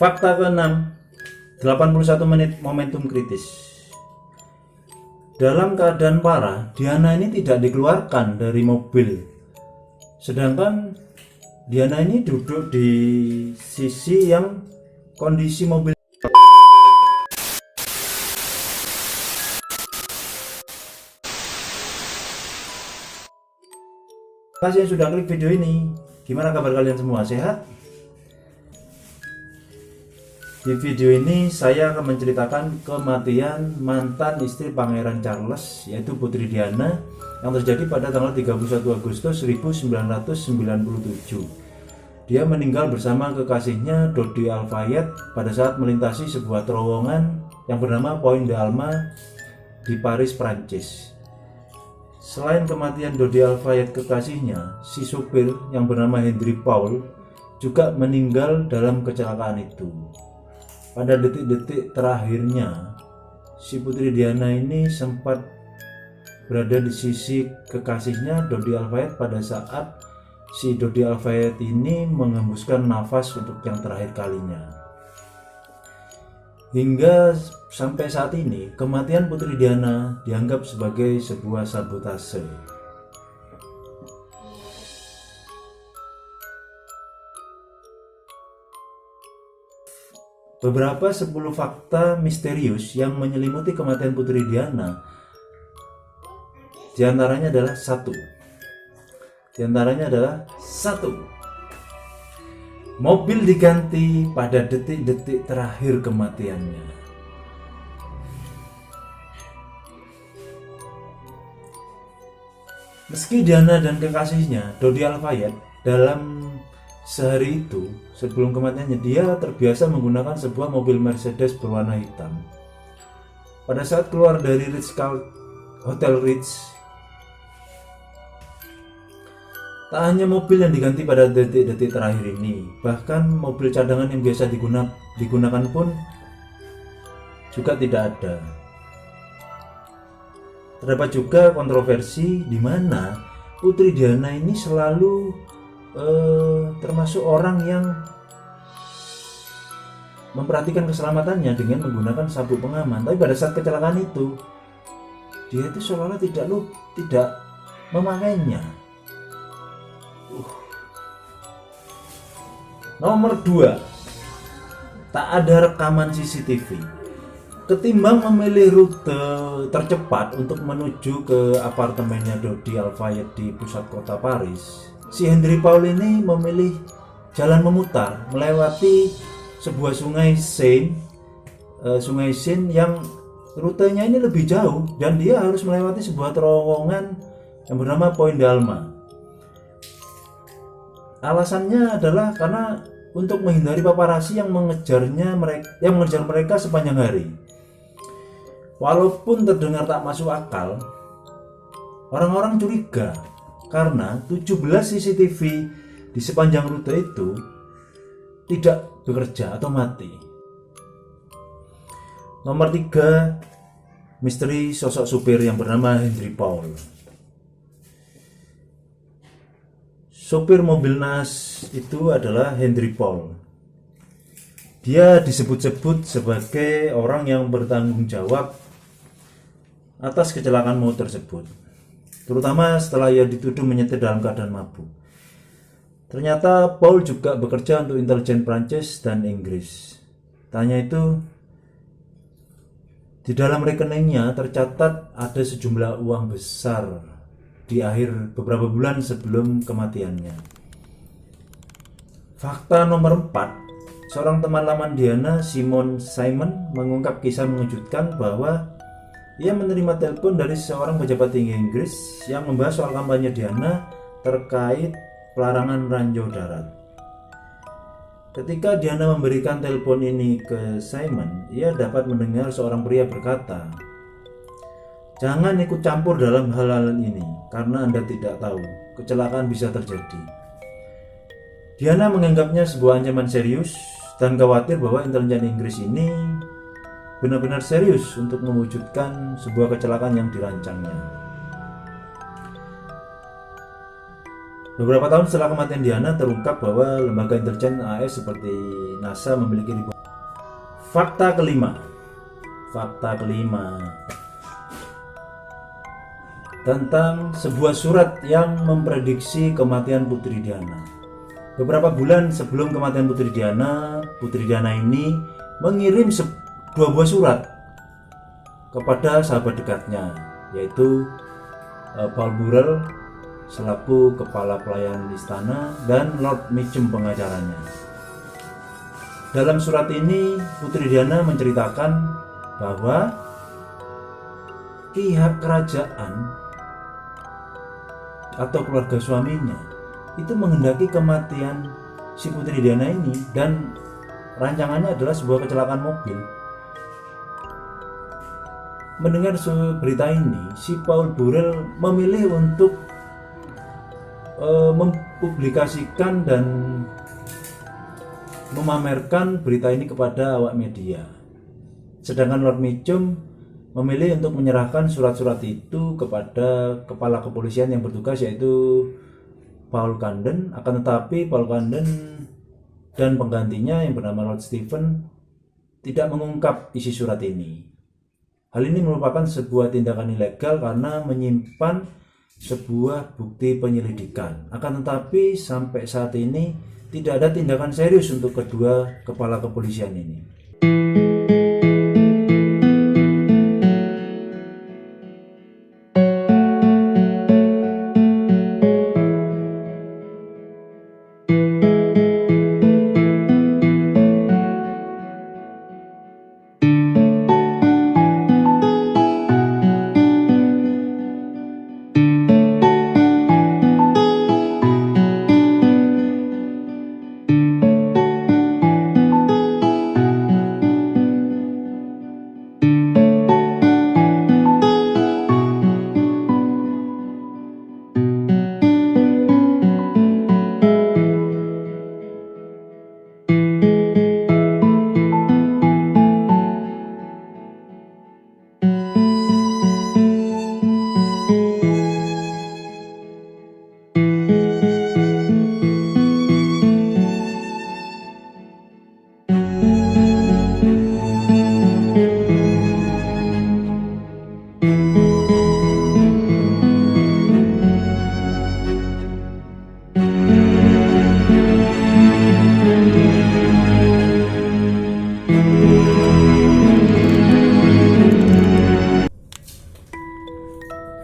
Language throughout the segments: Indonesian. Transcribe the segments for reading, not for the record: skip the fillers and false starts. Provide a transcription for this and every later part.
Fakta ke-6, 81 menit momentum kritis. Dalam keadaan parah, Diana ini tidak dikeluarkan dari mobil. Sedangkan Diana ini duduk di sisi yang kondisi mobil. Terima kasih yang sudah klik video ini. Gimana kabar kalian semua? Sehat? Di video ini saya akan menceritakan kematian mantan istri Pangeran Charles, yaitu Putri Diana, yang terjadi pada tanggal 31 Agustus 1997. Dia meninggal bersama kekasihnya Dodi Al-Fayed pada saat melintasi sebuah terowongan yang bernama Point de Alma di Paris, Prancis. Selain kematian Dodi Al-Fayed kekasihnya, si supir yang bernama Henry Paul juga meninggal dalam kecelakaan itu. Pada detik-detik terakhirnya, si Putri Diana ini sempat berada di sisi kekasihnya Dodi Al-Fayed pada saat si Dodi Al-Fayed ini menghembuskan nafas untuk yang terakhir kalinya. Hingga sampai saat ini, kematian Putri Diana dianggap sebagai sebuah sabotase. Beberapa 10 fakta misterius yang menyelimuti kematian Putri Diana, diantaranya adalah satu, mobil diganti pada detik-detik terakhir kematiannya. Meski Diana dan kekasihnya Dodi Al-Fayed dalam sehari itu sebelum kematiannya, dia terbiasa menggunakan sebuah mobil Mercedes berwarna hitam. Pada saat keluar dari Hotel Ritz, tak hanya mobil yang diganti pada detik-detik terakhir ini, bahkan mobil cadangan yang biasa digunakan pun juga tidak ada. Terdapat juga kontroversi di mana Putri Diana ini selalu termasuk orang yang memperhatikan keselamatannya dengan menggunakan sabuk pengaman. Tapi pada saat kecelakaan itu, dia itu seolah-olah tidak memakainya. Nomor 2, tak ada rekaman CCTV. Ketimbang memilih rute tercepat untuk menuju ke apartemennya Dodi Al-Fayed di pusat kota Paris, si Henry Paul ini memilih jalan memutar melewati sebuah sungai Seine yang rutenya ini lebih jauh, dan dia harus melewati sebuah terowongan yang bernama Point de Alma. Alasannya adalah karena untuk menghindari paparazzi yang mengejar mereka sepanjang hari. Walaupun terdengar tak masuk akal, orang-orang curiga karena 17 CCTV di sepanjang rute itu tidak bekerja atau mati. Nomor 3, misteri sosok supir yang bernama Henry Paul. Supir mobil naas itu adalah Henry Paul. Dia disebut-sebut sebagai orang yang bertanggung jawab atas kecelakaan maut tersebut, terutama setelah ia dituduh menyetir dalam keadaan mabuk. Ternyata Paul juga bekerja untuk intelijen Prancis dan Inggris. Tanya itu, di dalam rekeningnya tercatat ada sejumlah uang besar di akhir beberapa bulan sebelum kematiannya. Fakta nomor 4, seorang teman lama Diana, Simon, mengungkap kisah mengejutkan bahwa ia menerima telepon dari seorang pejabat tinggi Inggris yang membahas soal kampanye Diana terkait pelarangan ranjau darat. Ketika Diana memberikan telepon ini ke Simon, ia dapat mendengar seorang pria berkata, "Jangan ikut campur dalam hal-hal ini, karena Anda tidak tahu, kecelakaan bisa terjadi." Diana menganggapnya sebuah ancaman serius dan khawatir bahwa intelijen Inggris ini benar-benar serius untuk mewujudkan sebuah kecelakaan yang dirancangnya. Beberapa tahun setelah kematian Diana, terungkap bahwa lembaga intelijen AS seperti NASA memiliki ribuan. Fakta kelima tentang sebuah surat yang memprediksi kematian Putri Diana. Beberapa bulan sebelum kematian Putri Diana ini mengirim dua buah surat kepada sahabat dekatnya, yaitu Paul Burrell selaku kepala pelayan istana dan Lord Mitchum pengacaranya. Dalam surat ini Putri Diana menceritakan bahwa pihak kerajaan atau keluarga suaminya itu menghendaki kematian si Putri Diana ini, dan rancangannya adalah sebuah kecelakaan mobil. Mendengar berita ini, si Paul Burrell memilih untuk mempublikasikan dan memamerkan berita ini kepada awak media. Sedangkan Lord Mitchum memilih untuk menyerahkan surat-surat itu kepada kepala kepolisian yang bertugas, yaitu Paul Candon. Akan tetapi Paul Candon dan penggantinya yang bernama Lord Stephen tidak mengungkap isi surat ini. Hal ini merupakan sebuah tindakan ilegal karena menyimpan sebuah bukti penyelidikan. Akan tetapi sampai saat ini tidak ada tindakan serius untuk kedua kepala kepolisian ini.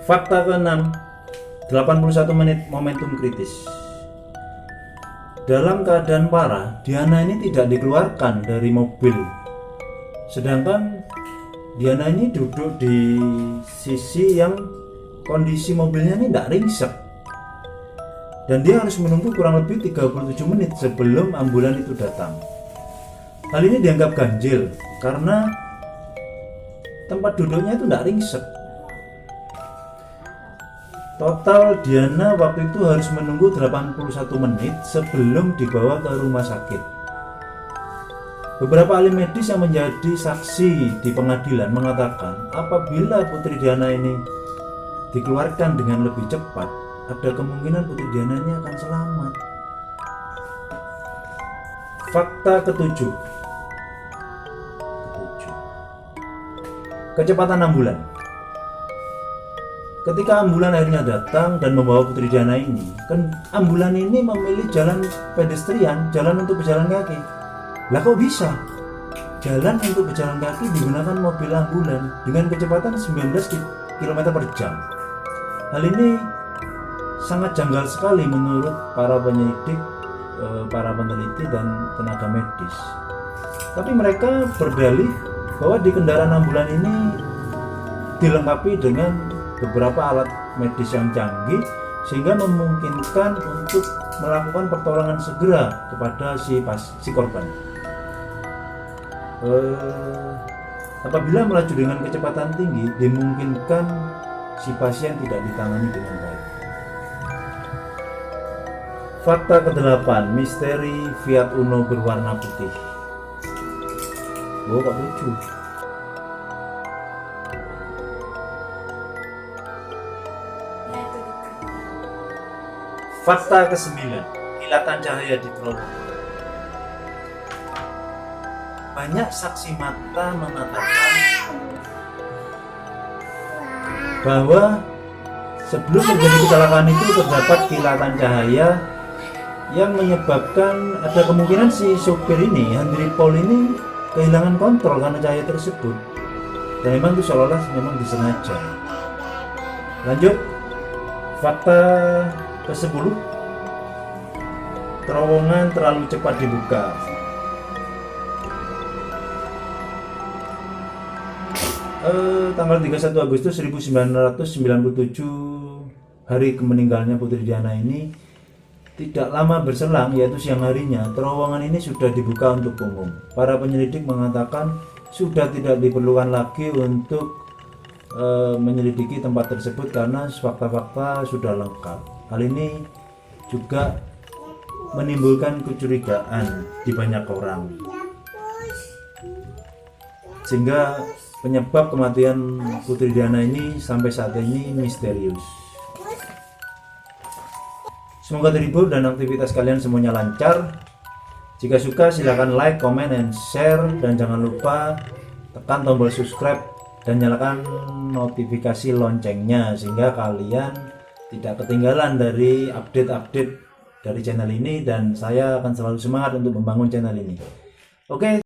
Fakta ke-6, 81 menit momentum kritis. Dalam keadaan parah, Diana ini tidak dikeluarkan dari mobil. Sedangkan Diana ini duduk di sisi yang kondisi mobilnya ini tidak ringsek. Dan dia harus menunggu kurang lebih 37 menit sebelum ambulan itu datang. Hal ini dianggap ganjil karena tempat duduknya itu tidak ringsek. Total Diana waktu itu harus menunggu 81 menit sebelum dibawa ke rumah sakit. Beberapa ahli medis yang menjadi saksi di pengadilan mengatakan apabila Putri Diana ini dikeluarkan dengan lebih cepat, ada kemungkinan Putri Diana ini akan selamat. Fakta ketujuh, kecepatan ambulan. Ketika ambulan akhirnya datang dan membawa Putri Diana ini, kan ambulan ini memilih jalan pedestrian, jalan untuk berjalan kaki. Lah kok bisa? Jalan untuk berjalan kaki digunakan mobil ambulan dengan kecepatan 19 km per jam. Hal ini sangat janggal sekali menurut para penyelidik, para peneliti dan tenaga medis. Tapi mereka berdalih bahwa di kendaraan ambulan ini dilengkapi dengan beberapa alat medis yang canggih sehingga memungkinkan untuk melakukan pertolongan segera kepada si korban. Apabila melaju dengan kecepatan tinggi, dimungkinkan si pasien tidak ditangani dengan baik. Fakta ke-8, misteri Fiat Uno berwarna putih. Oh, kok lucu. Fakta ke-9, kilatan cahaya di terowongan. Banyak saksi mata mengatakan bahwa sebelum terjadi kecelakaan itu terdapat kilatan cahaya yang menyebabkan ada kemungkinan si sopir ini, Henry Paul ini kehilangan kontrol karena cahaya tersebut, dan memang itu seolah-olah memang disengaja. Lanjut, fakta ke-10, terowongan terlalu cepat dibuka. Tanggal 31 Agustus 1997, hari meninggalnya Putri Diana ini, tidak lama berselang, yaitu siang harinya, terowongan ini sudah dibuka untuk umum. Para penyelidik mengatakan sudah tidak diperlukan lagi untuk menyelidiki tempat tersebut karena fakta-fakta sudah lengkap. Hal ini juga menimbulkan kecurigaan di banyak orang, sehingga penyebab kematian Putri Diana ini sampai saat ini misterius. Semoga terhibur dan aktivitas kalian semuanya lancar. Jika suka silahkan like, comment, and share, dan jangan lupa tekan tombol subscribe dan nyalakan notifikasi loncengnya sehingga kalian tidak ketinggalan dari update-update dari channel ini, dan saya akan selalu semangat untuk membangun channel ini. Oke.